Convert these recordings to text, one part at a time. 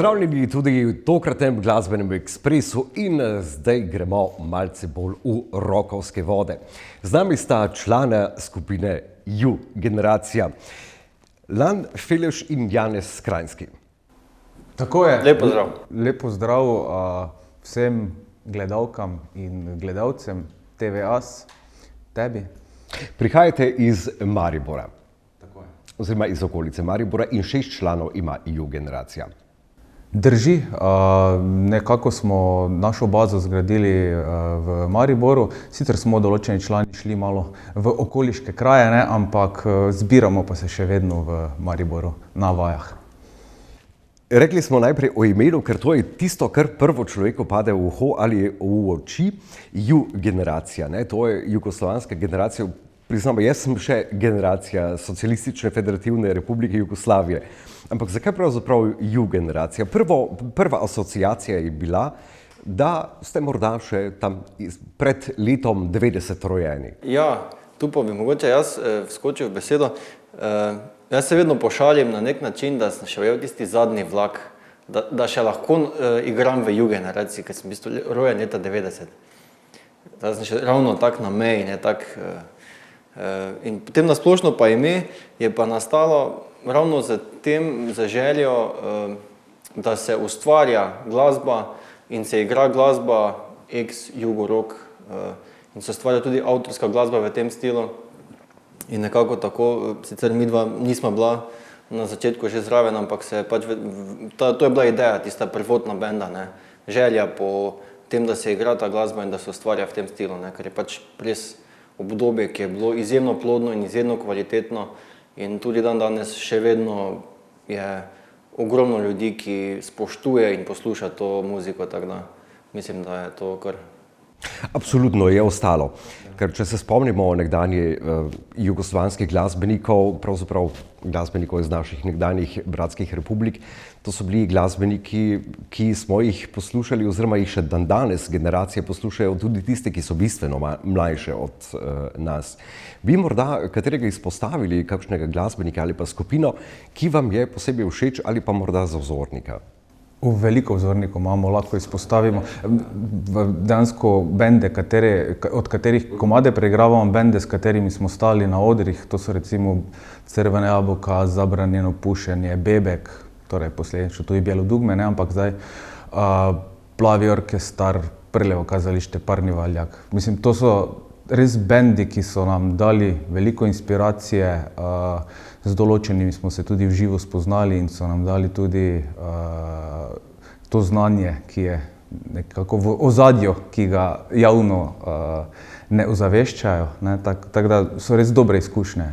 Pozdravljeni tudi v tokratnem glasbenem ekspresu in zdaj gremo malce bolj v rokovske vode. Z nami sta člana skupine Ju Generacija, Lan Feleš in Janez Krajnski. Tako je. Lep pozdrav. Lep pozdrav vsem gledalkam in gledalcem TV As, tebi. Prihajate iz Maribora, Tako je. oziroma iz okolice Maribora in 6 članov ima Ju Generacija. Drži, nekako smo našo bazo zgradili v Mariboru, sicer smo določeni člani šli malo v okoliške kraje, ne, ampak zbiramo pa se še vedno v Mariboru na vajah. Rekli smo najprej o imenu, ker to je tisto, kar prvo človeku pade v uho ali v oči. Ju Generacija, ne? To je jugoslovanska generacija. Priznam, jaz sem še generacija Socialistične federativne republike Jugoslavije. Ampak zakaj pravzaprav Ju Generacija? Prva asociacija je bila, da ste morda še tam pred letom 90 rojeni. Ja, tu pa bi mogoče jaz vskočil v besedo. Jaz se vedno pošalim na nek način, da sem še ujel tisti zadnji vlak, da še lahko igram v Ju Generaciji, ker sem v bistvu rojen leta 90. Da sem še ravno tak na meji, ne tak. In potem nasplošno pa ime je pa nastalo ravno z željo, da se ustvarja glasba in se igra glasba ex-Jugorok in se ustvarja tudi avtorska glasba v tem stilu. In nekako tako, sicer midva nismo bila na začetku že zraven, ampak se pač, to je bila ideja, tista prvotna benda, ne. Želja po tem, da se igra ta glasba in da se ustvarja v tem stilu, ne, ker je pač res obdobje, ki je bilo izjemno plodno in izjemno kvalitetno in tudi danes še vedno je ogromno ljudi, ki spoštuje in posluša to muziko, tako da mislim, da je to kar. Absolutno je ostalo, ker če se spomnimo nekdanjih jugoslovanskih glasbenikov, pravzaprav glasbenikov iz naših nekdanjih bratskih republik, to so bili glasbeniki, ki smo jih poslušali oziroma jih še danes generacije poslušajo, tudi tiste, ki so bistveno mlajše od nas. Bi morda katerega izpostavili, kakšnega glasbenika ali pa skupino, ki vam je posebej všeč ali pa morda za vzornika? Veliko vzornikov imamo, lahko izpostavimo. Dejansko bende, od katerih komade preigravamo, bende, s katerimi smo stali na odrih, to so recimo Crvena jabolka, Zabranjeno pušenje, Bebek, torej posledično tudi Bijelo dugme, ne, ampak zdaj Plavi orkestar, Prljevo kazalište, Parni valjak. Mislim, to so res bendi, ki so nam dali veliko inspiracije, z določenimi smo se tudi v živo spoznali in so nam dali tudi to znanje, ki je nekako v ozadju, ki ga javno ne ozaveščajo, ne, tako da so res dobre izkušnje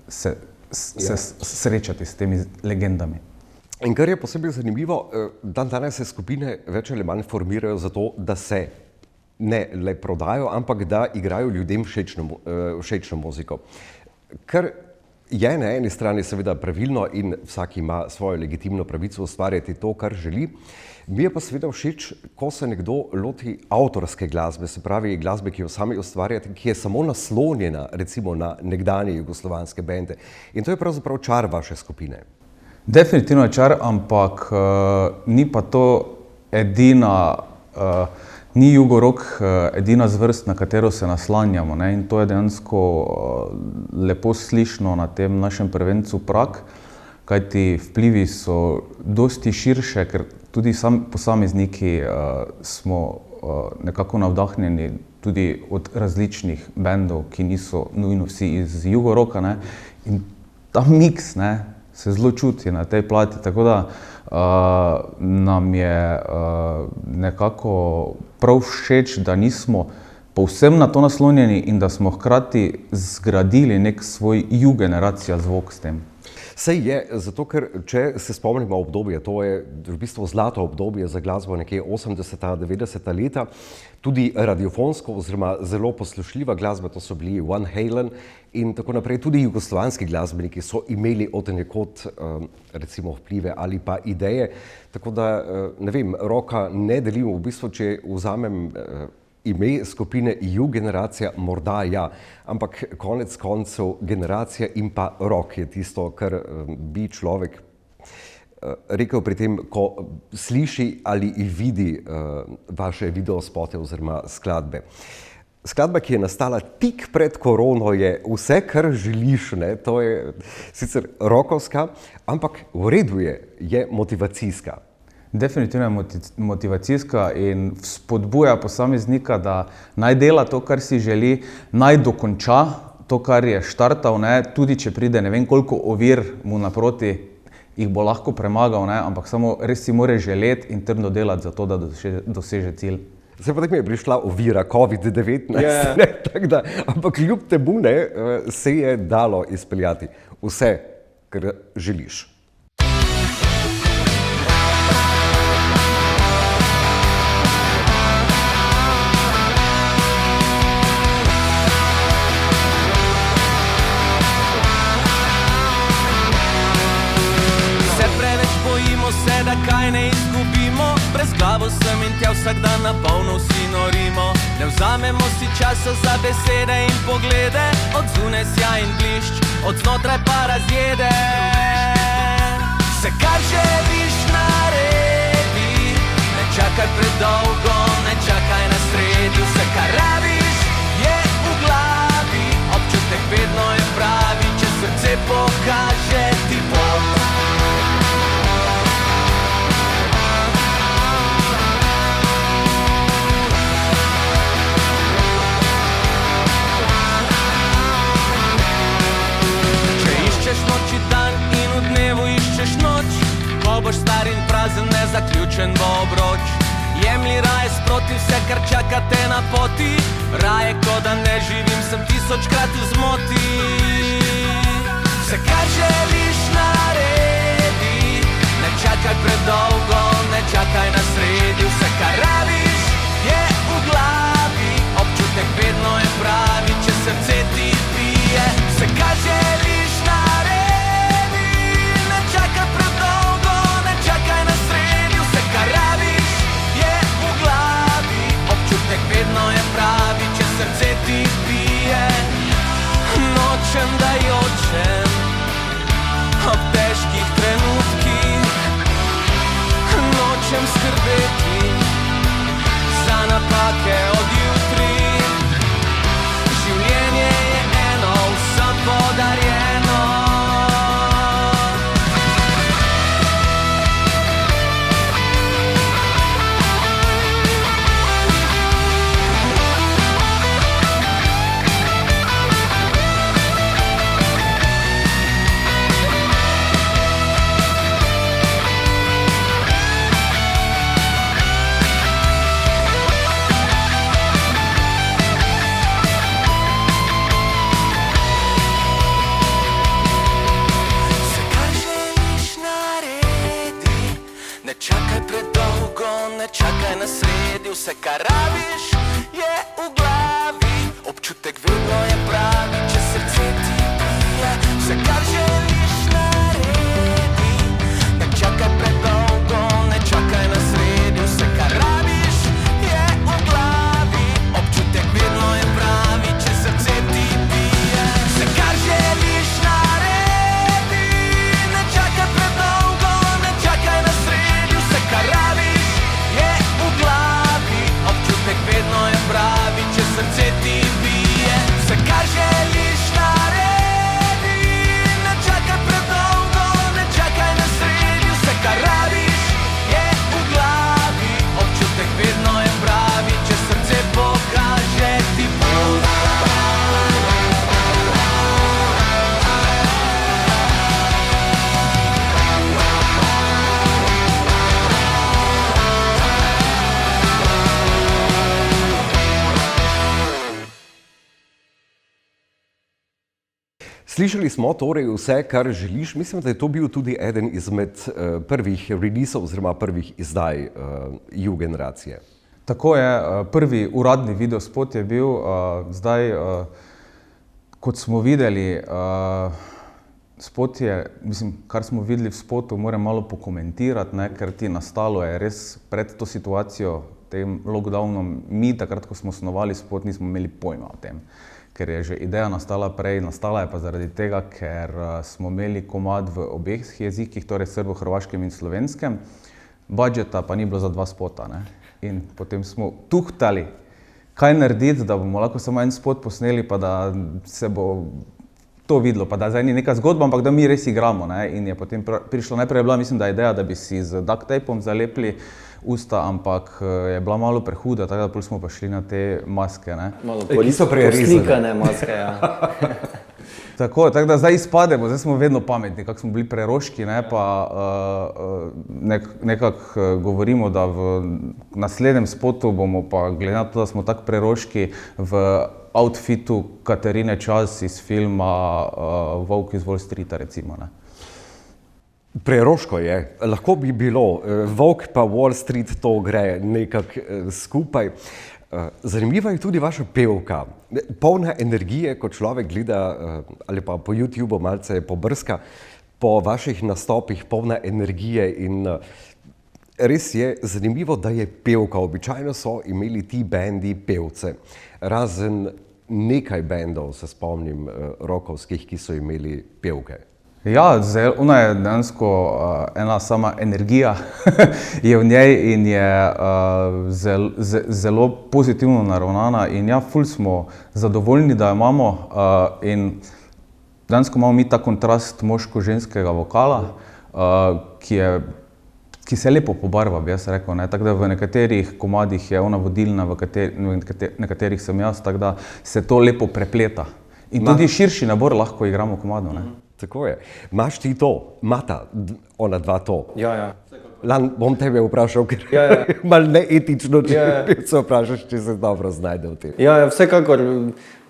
se srečati s temi legendami. In kar je posebej zanimivo, danes se skupine več ali manj formirajo zato, da se ne le prodajo, ampak da igrajo ljudem všečno muziko. Kar je na eni strani seveda pravilno in vsak ima svojo legitimno pravico ustvarjati to, kar želi. Mi je pa seveda všeč, ko se nekdo loti avtorske glasbe, se pravi glasbe, ki jo sami ustvarjate, ki je samo naslonjena recimo na nekdanje jugoslovanske bende. In to je pravzaprav čar vaše skupine. Definitivno je čar, ampak ni pa to edina Ni Jugorok edina zvrst, na katero se naslanjamo, ne, in to je dejansko lepo slišno na tem našem prvencu Prag, kajti vplivi so dosti širše, ker tudi posamezniki smo nekako navdahnjeni tudi od različnih bendov, ki niso nujno vsi iz Jugoroka, ne, in ta miks, ne, se zelo čuti na tej plati, tako da nam je nekako prav všeč, da nismo povsem na to naslonjeni in da smo hkrati zgradili nek svoj Ju Generacija zvok s tem. Sej je, zato ker če se spomnimo obdobje, to je v bistvu zlato obdobje za glasbo nekje 80-90 leta, tudi radiofonsko oziroma zelo poslušljiva glasba, to so bili Van Halen in tako naprej, tudi jugoslovanski glasbeniki so imeli od nekod recimo vplive ali pa ideje, tako da ne vem, roka ne delimo, v bistvu, če vzamem ime skupine Ju Generacija, morda ja, ampak konec koncev generacija in pa rock je tisto, kar bi človek rekel pri tem, ko sliši ali vidi vaše videospote oziroma skladbe. Skladba, ki je nastala tik pred korono, je Vse, kar želiš, ne? To je sicer rokovska, ampak v redu je motivacijska. Definitivno je motivacijska in spodbuja posameznika, da naj dela to, kar si želi, naj dokonča to, kar je štartal, ne? Tudi če pride ne vem koliko ovir mu naproti, jih bo lahko premagal, ne? Ampak samo res si mora želeti in trdno delati za to, da doseže cilj. Zdaj pa tako mi je prišla ovira COVID-19, ampak kljub temu se je dalo izpeljati vse, kar želiš. Da kaj ne izgubimo, brez glavo sem in tja vsak dan na polno vsi norimo. Ne vzamemo si časa za besede in poglede, od zunaj sja in blišč, od znotraj pa razjede. Vse, kar želiš, naredi, ne čakaj predolgo, ne čakaj na sredi. Vse, kar rabiš, je v glavi, občutek vedno je pravi, če srce pokaže ti pot. Noči dan in v dnevu iščeš noč, ko boš star in prazen, nezaključen bo obroč. Jemlji raje sproti vse, kar čaka te na poti, raje ko da ne živim, sem tisočkrat v zmoti. Vse, kar želiš, naredi, ne čakaj predolgo, ne čakaj na sredi. Vse, kar rabiš, je v glavi, občutek vedno je pravi, če srce ti bije. Vse, kar želiš, naredi, ne čakaj predolgo, ne čakaj na sredi. Vse, kar rabiš, je v glavi, občutek vedno je pravi, če srce ti bije. Nočem, da jočem ob težkih trenutkih, nočem skrbeti za napake od jutri. Življenje je eno, vsem podarjeno. Vse, kar rabiš, je v glavi, občutek vedno je pravi, če srce ti bije. Vse, kar želiš, naredi, ne čakaj predolgo, ne čakaj na sredi. Vse, kar rabiš, je v glavi, občutek vedno je pravi, če srce ti bije. Vse, kar želiš, naredi, ne čakaj predolgo, ne čakaj na sredi. Vse, kar rabiš, je v glavi, občutek vedno je pravi, če srce ti bije. Vse, kar želiš, naredi, ne čakaj predolgo, ne čakaj na sredi. Vse, kar rabiš, je v glavi, občutek vedno je pravi, če srce pokaže ti pot. Slišali smo torej Vse, kar želiš. Mislim, da je to bil tudi eden izmed prvih releaseov oziroma prvih izdaj U-generacije. Tako je, prvi uradni videospot je bil, zdaj, kot smo videli, spot je, mislim, kar smo videli v spotu, moram malo pokomentirati, ne, ker ti nastalo je res pred to situacijo tem lockdownom, mi takrat, ko smo snovali spot, nismo imeli pojma o tem. Ker je že ideja nastala prej, nastala je pa zaradi tega, ker smo imeli komad v obeh jezikih, torej srbo-hrvaškem in slovenskem, budžeta pa ni bilo za 2 spota, ne. In potem smo tuhtali, kaj narediti, da bomo lahko samo en spot posneli, pa da se bo to videlo, pa da zdaj ni neka zgodba, ampak da mi res igramo, ne. In je potem prišlo, najprej je bila, mislim, da ideja, da bi si z duct tapom zalepili usta, ampak je bila malo prehuda, tako da pol smo pa šli na te maske, ne. Malo Ki so prerezane. poslikane maske, ja. Tako da zdaj izpademo, zdaj smo vedno pametni, kako smo bili preroški, ne, pa nekako govorimo, da v naslednjem spotu bomo pa, glede na to, da smo tako preroški, v outfitu Katarine Čas iz filma Volk iz Wall Streeta, recimo, ne. Preroško je, lahko bi bilo, Volk pa Wall Street, to gre nekako skupaj. Zanimiva je tudi vaša pevka, polna energije, ko človek gleda ali pa po YouTubeu malce pobrska, po vaših nastopih polna energije in res je zanimivo, da je pevka. Običajno so imeli ti bendi pevce, razen nekaj bendov, se spomnim, rokovskih, ki so imeli pevke. Ja, ona je dejansko ena sama energija je v njej in je zelo pozitivno naravnana in ja, ful smo zadovoljni, da jo imamo in dejansko imamo mi ta kontrast moško-ženskega vokala, ki se lepo pobarva, bi jaz rekel, ne, tako da v nekaterih komadih je ona vodilna, v nekaterih sem jaz, tako da se to lepo prepleta. In tudi širši nabor lahko igramo komado, ne. Tako je. Imaš ti to, imata ona dva to? Ja. Lan, bom tebe vprašal, ker malo neetično, če se vprašaš, če se dobro znajde v tem. Ja, vsekakor,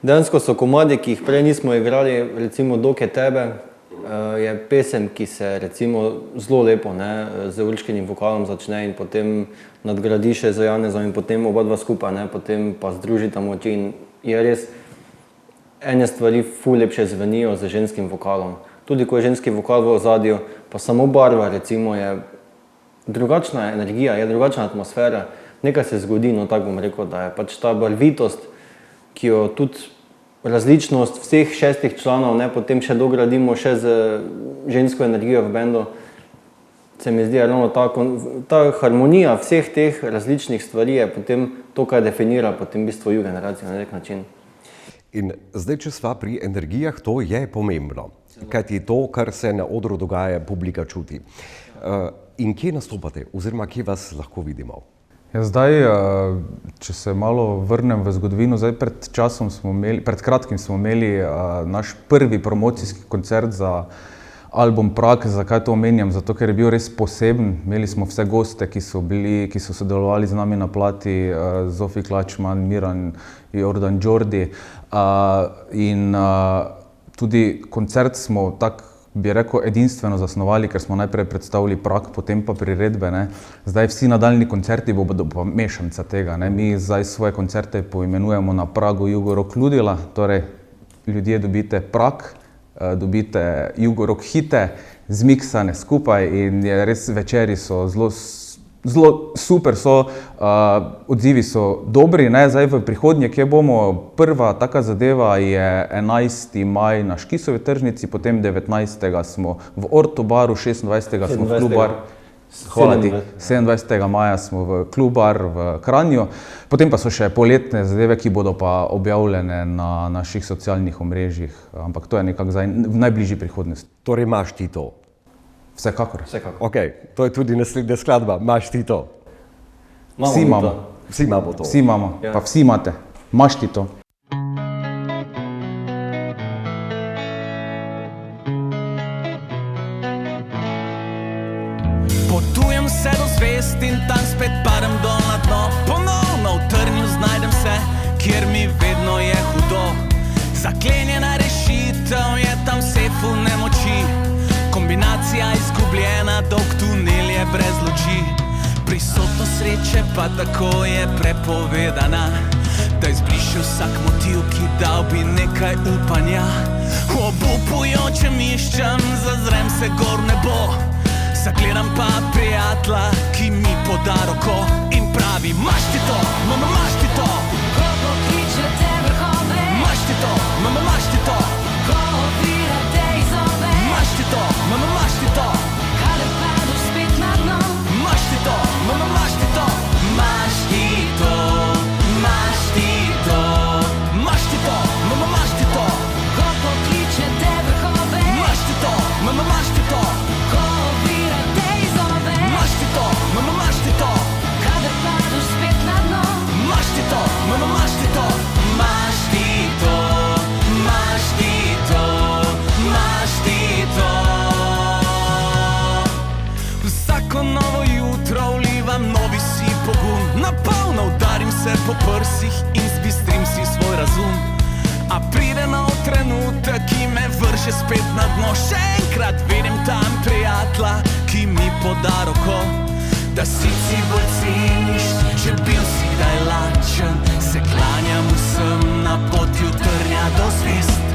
dejansko so komadi, ki jih prej nismo igrali, recimo Dok je tebe, je pesem, ki se recimo zelo lepo, ne, z Urškinim vokalom začne in potem nadgradi še z Janezom in potem oba dva skupaj, ne, potem pa združita moči in je res ene stvari ful lepše zvenijo z ženskim vokalom. Tudi ko je ženski vokal v ozadju, pa samo barva recimo je drugačna energija, je drugačna atmosfera. Nekaj se zgodi, no tako bom rekel, da je pač ta barvitost, ki jo tudi različnost vseh 6 članov, ne, potem še dogradimo še z žensko energijo v bendu. Se mi zdi, ravno ta harmonija vseh teh različnih stvari je potem to, kar definira potem v bistvu generacijo na nek način. In zdaj, če sva pri energijah, to je pomembno, kajti to, kar se na odru dogaja, publika čuti. In kje nastopate, oziroma kje vas lahko vidimo? Ja, zdaj, če se malo vrnem v zgodovino, zdaj pred kratkim smo imeli naš prvi promocijski koncert za album Prag. Zakaj to omenjam? Zato, ker je bil res poseben. Imeli smo vse goste, ki so sodelovali z nami na plati, Zofi Klačman, Miran, Jordan Đordi. In tudi koncert smo tako, bi rekel, edinstveno zasnovali, ker smo najprej predstavili Prag, potem pa priredbe, ne. Zdaj vsi nadaljni koncerti bodo pa mešanca tega, ne. Mi zdaj svoje koncerte poimenujemo Na pragu Jugorock Ludila, torej ljudje dobite Prag, dobite Jugorock hite, zmiksane skupaj in je res večeri so zelo super, odzivi so dobri, ne, zdaj v prihodnje, kje bomo, prva taka zadeva je 11. maj na Škisovi tržnici, potem 19. smo v Ortobaru, 26. smo v Klubar, 27. maja smo v Klubar v Kranju, potem pa so še poletne zadeve, ki bodo pa objavljene na naših socialnih omrežjih, ampak to je nekako zdaj v najbližji prihodnosti. Torej imaš ti to? Vsekakor. Ok, to je tudi naslednja skladba, imaš ti to? Vsi imamo. Vsi imamo to. Vsi imamo, pa vsi imate. Imaš ti to? Potujem se do zvest in tam spet padem dol na dno. Ponovno v trnju znajdem se, kjer mi vedno je hudo. Zaklenjena rešitev je tam v sefu nemoči. Kombinacija izgubljena, dolg tunel je brez luči. Prisotnost sreče pa tako je prepovedana, da izbriše vsak motiv, ki dal bi nekaj upanja. V obupujočem iščem, zazrem se gor nebo, Zagledam pa prijatelja, ki mi poda roko in pravi: Maš ti to, mama, maš ti to. Ko pokličete vrhove, Maš ti to, mama, maš ti to. ko ovira te izzove, Maš ti to, mama, maš ti to. kadar padeš spet na dno. Maš ti to, mama, maš ti to. Maš ti to, maš ti to. Maš ti to, mama, maš ti to. Ko pokličete vrhove, Maš ti to, mama, maš ti to. ko ovira te izzove, Maš ti to, mama, maš ti to. kadar padeš spet na dno. Maš ti to, mama, maš ti to. Maš ti to, maš ti to, maš ti to. Vsako novo jutro vlivam novi si pogum. Napolno udarim se po prsih in zbistrim si svoj razum. A pride nov trenutek, ki me vrže spet na dno. Še enkrat vidim tam prijatelja, ki mi poda roko. Da si bolj ceniš, če bil si daj lačen. Se klanjam vsem na poti trnja do zvest.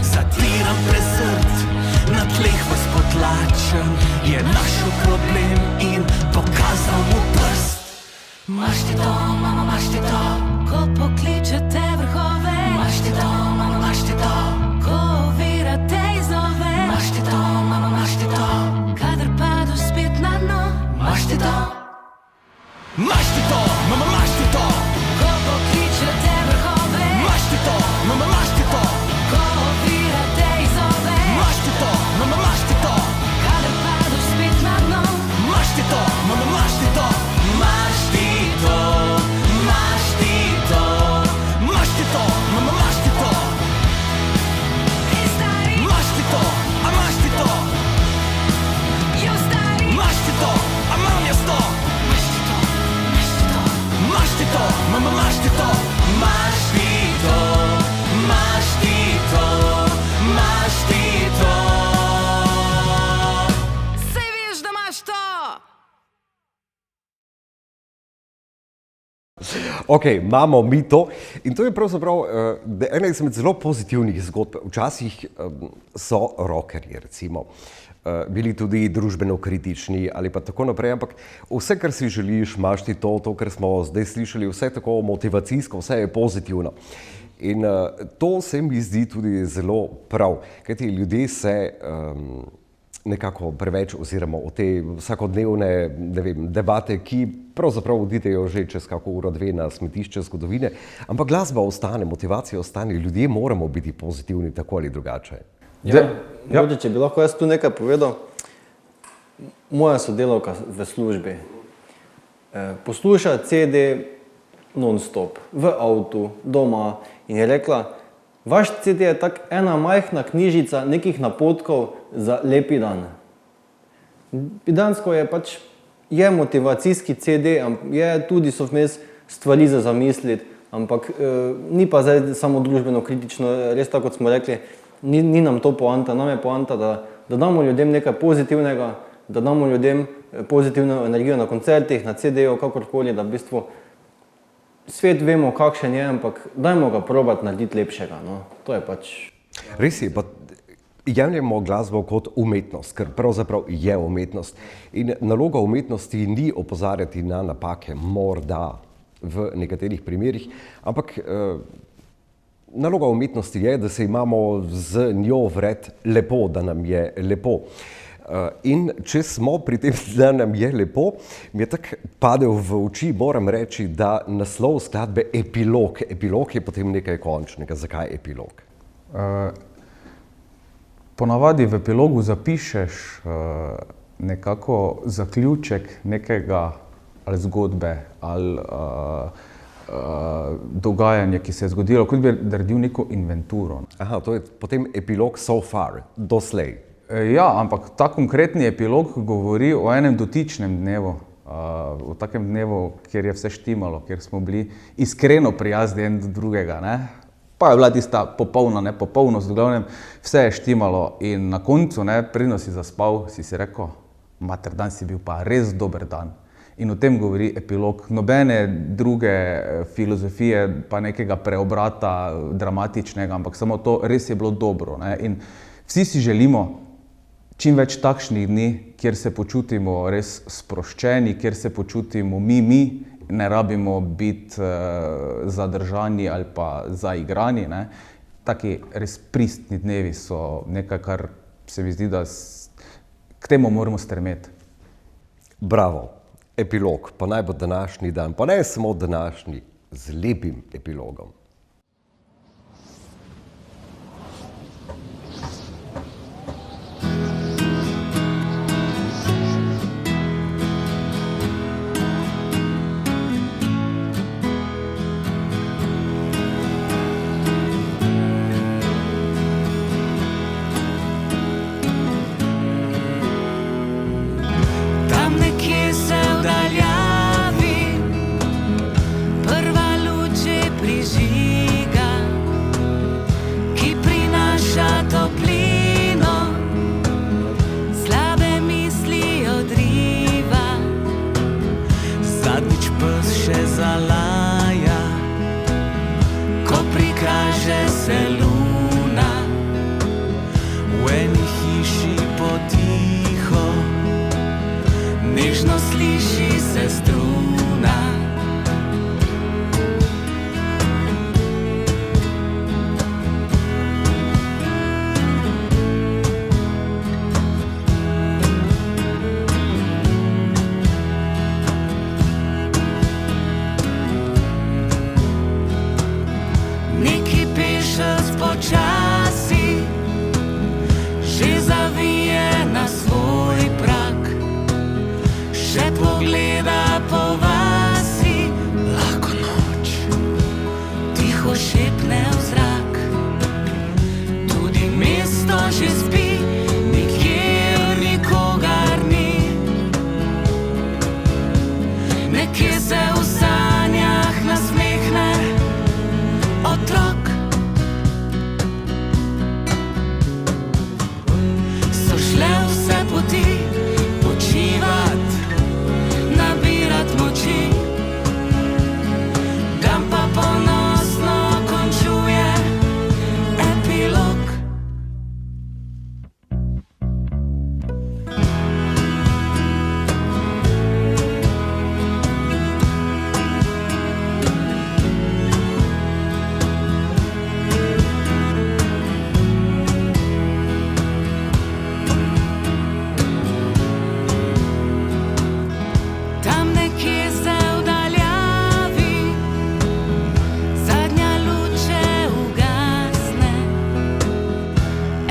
Zatiram prezrt, na tleh vas potlačen. Je našel problem in pokazal mu prst. Maš ti to, mama, maš ti to. Ko pokličete vrhove, Maš ti to, mama, maš ti to. ko ovira te izzove, Maš ti to, mama, maš ti to. kadar padeš spet na dno. Maš ti to. Maš ti to, mama, maš ti to. Ko pokličete vrhove, Maš ti to, mama, maš ti to. ko ovira te izzove, Maš ti to, mama, maš ti to. kadar padeš spet na dno. Maš ti to, mama, maš ti to. Maš ti to, maš ti to. Maš ti to, mama, maš ti to. Ej stari, Maš ti to, a maš ti to. jo stari, Maš ti to, a mam jaz to. maš ti to, maš ti to. Maš ti to, mama, maš ti to. Maš ti to, maš ti to. Maš ti to. Saj veš, da imaš to. Ok, imamo mi to in to je pravzaprav ena izmed zelo pozitivnih zgodb. Včasih so rockerji, recimo, bili tudi družbeno kritični ali pa tako naprej, ampak vse, kar si želiš, imaš ti to, kar smo zdaj slišali, vse tako motivacijsko, vse je pozitivno. In to se mi zdi tudi zelo prav, kajti ljudje se nekako preveč oziroma o te vsakodnevne, ne vem, debate, ki pravzaprav odidejo že čez kako uro, dve na smetišče zgodovine, ampak glasba ostane, motivacija ostane, ljudje moramo biti pozitivni tako ali drugače. Mogoče, če bi lahko jaz tu nekaj povedal. Moja sodelavka v službi posluša CD non-stop, v avtu, doma in je rekla: Vaš CD je tak ena majhna knjižica nekih napotkov za lepi dan. Dejansko je pač je motivacijski CD, je tudi so vmes stvari za zamisliti, ampak ni pa zdaj samo družbeno kritično, res tako kot smo rekli, ni nam to poanta, nam je poanta, da damo ljudem nekaj pozitivnega, da damo ljudem pozitivno energijo na koncertih, na CD-ju, kakorkoli, da v bistvu svet vemo, kakšen je, ampak dajmo ga probati narediti lepšega. No. To je pač... Res je, pa jemljemo glasbo kot umetnost, ker pravzaprav je umetnost. In naloga umetnosti ni opozarjati na napake, morda v nekaterih primerih, ampak naloga umetnosti je, da se imamo z njo vred lepo, da nam je lepo. In če smo pri tem, da nam je lepo, mi je tako padel v oči, moram reči, da naslov skladbe Epilog. Epilog je potem nekaj končnega. Zakaj epilog? Ponavadi v epilogu zapišeš nekako zaključek nekega ali zgodbe ali dogajanja, ki se je zgodilo, kot bi naredil neko inventuro. Aha, to je potem epilog so far, doslej. Ja, ampak ta konkretni epilog govori o enem dotičnem dnevu, o takem dnevu, kjer je vse štimalo, kjer smo bili iskreno prijazni en do drugega, ne? Pa je bila tista popolna nepopolnost, v glavnem vse je štimalo in na koncu, ne, preden si zaspal, si rekel, mater, dan si bil pa res dober dan. In o tem govori epilog. Nobene druge filozofije, pa nekega preobrata dramatičnega, ampak samo to, res je bilo dobro, ne? In vsi si želimo čim več takšnih dni, kjer se počutimo res sproščeni, kjer se počutimo mi, ne rabimo biti zadržani ali pa zaigrani, ne. Taki res pristni dnevi so nekaj, kar se mi zdi, da k temu moramo stremeti. Bravo, epilog, pa naj bo današnji dan, pa ne samo današnji, z lepim epilogom. Tam nekje se v daljavi prva luč že prižiga, ki prinaša toplino, slabe misli odriva. Zadnjič pes še zalaja, ko prikaže se luna. V eni hiši potiho, nežno sliši se struna. Neki pešec počasi že zavije na svoj prak, še pogleda po vasi, lahko noč tiho šepne v zrak. Tudi mesto že spi, nikjer nikogar ni, nekje se v sanjah nasmehne otrok. So šle vse poti počivat, nabirat moči, dan pa ponosno končuje epilog. Tam nekje se v daljavi zadnja luč še ugasne,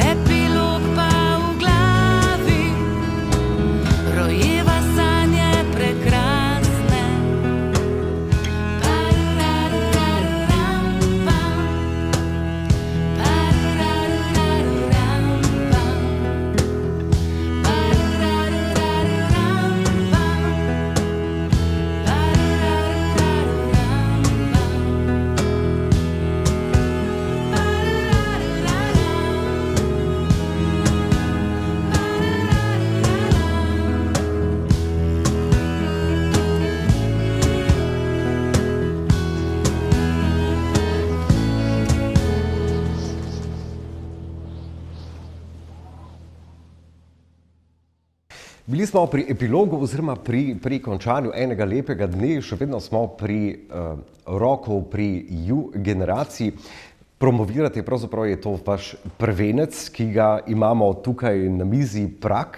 epilog pa v glavi rojeva sanje prekrasne. Pararararam pam, pararararam pam, pararararam pam. Bili smo pri epilogu oziroma pri končanju enega lepega dne, še vedno smo pri roku, pri generaciji. Promovirate, pravzaprav je to vaš prvenec, ki ga imamo tukaj na mizi, Prag,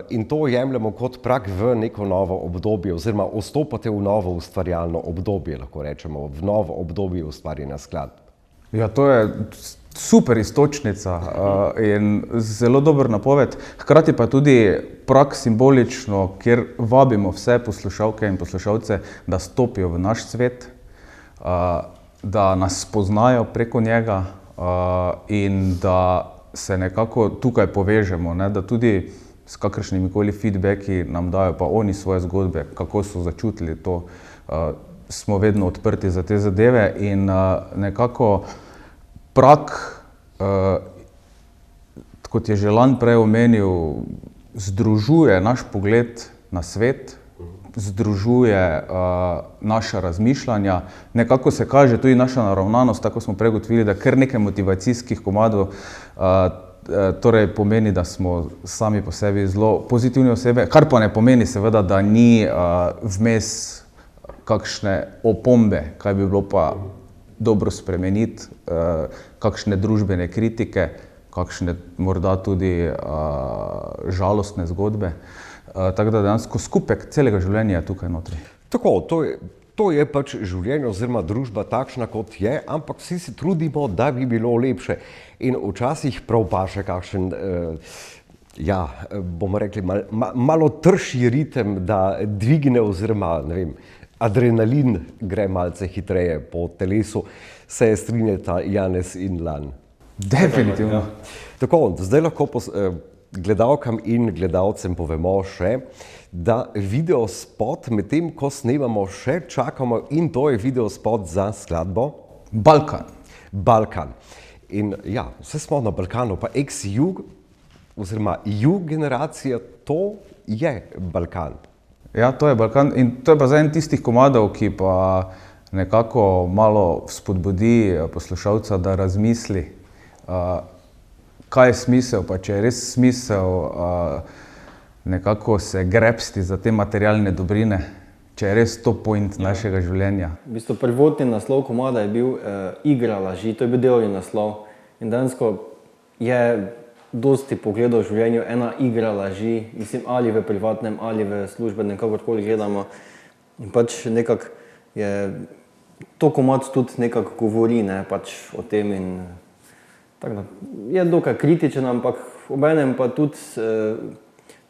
in to jemljemo kot Prag v neko novo obdobje, oziroma vstopate v novo ustvarjalno obdobje, lahko rečemo, v novo obdobje ustvarjanja skladb. Ja, to je super iztočnica in zelo dober napoved. Hkrati pa tudi Prag simbolično, kjer vabimo vse poslušalke in poslušalce, da stopijo v naš svet, da nas spoznajo preko njega in da se nekako tukaj povežemo, ne, da tudi s kakršnimi koli feedbacki nam dajo pa oni svoje zgodbe, kako so začutili to. Smo vedno odprti za te zadeve in nekako Prag, kot je Želan prej omenil, združuje naš pogled na svet, združuje naša razmišljanja. Nekako se kaže tudi naša naravnanost, tako smo prej ugotovili, da kar nekaj motivacijskih komadov torej pomeni, da smo sami po sebi zelo pozitivne osebe, kar pa ne pomeni seveda, da ni vmes kakšne opombe, kaj bi bilo pa dobro spremeniti, kakšne družbene kritike, kakšne morda tudi žalostne zgodbe. Tako da dejansko skupek celega življenja je tukaj notri. Tako, to je pač življenje oziroma družba takšna, kot je, ampak vsi se trudimo, da bi bilo lepše. In včasih prav paše kakšen, bomo rekli, malo trši ritem, da dvigne oziroma, ne vem, adrenalin gre malce hitreje po telesu, se strinjata Janez in Lan. Definitivno. Tako, zdaj lahko gledalkam in gledalcem povemo še, da videospot, medtem ko snemamo, še čakamo, in to je videospot za skladbo Balkan. Balkan. In ja, vse smo na Balkanu, pa ex-jug oziroma jug generacija, to je Balkan. Ja, to je Balkan in to je pa zdaj en tistih komadov, ki pa nekako malo spodbudi poslušalca, da razmisli, kaj je smisel, pa če je res smisel nekako se grepsti za te materialne dobrine, če je res to point našega življenja. V bistvu prvotni naslov komada je bil Igra laži, to je bil delovni naslov. In dejansko je dosti pogledov v življenju ena igra laži, mislim, ali v privatnem, ali v službenem, kakorkoli gledamo. In pač nekako je, to komad tudi nekako govori, ne, pač o tem in tako da je dokaj kritičen, ampak obenem pa tudi,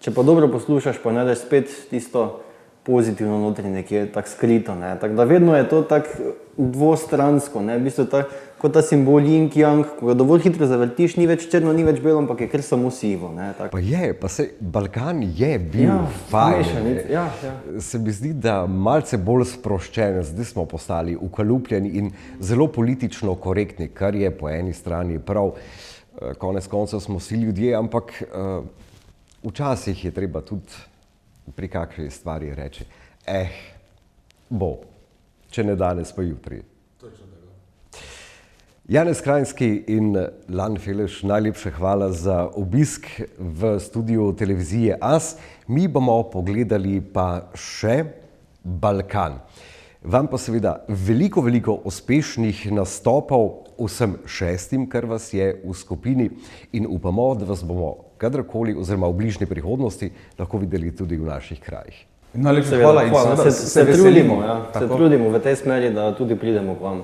če pa dobro poslušaš, pa najdeš spet tisto pozitivno notri nekje, tako skrito, ne. Tako da vedno je to tako dvostransko, ne, v bistvu kot ta simbol yin yang, ko ga dovolj hitro zavrtiš, ni več črno, ni več belo, ampak je kar samo sivo, ne, tako. Pa se Balkan je bil fajn. mešanic, ja. Se mi zdi, da malce bolj sproščen, zdaj smo postali ukalupljeni in zelo politično korektni, kar je po eni strani prav. Konec koncev smo vsi ljudje, ampak včasih je treba tudi pri kakšni stvari reči, bo, če ne danes, pa jutri. Janez Krajnski in Lan Feleš, najlepša hvala za obisk v studiu televizije AS. Mi bomo pogledali pa še Balkan. Vam pa seveda veliko uspešnih nastopov vsem šestim, kar vas je v skupini, in upamo, da vas bomo kadarkoli oziroma v bližnji prihodnosti lahko videli tudi v naših krajih. Najlepša hvala in seveda se trudimo v tej smeri, da tudi pridemo k vam.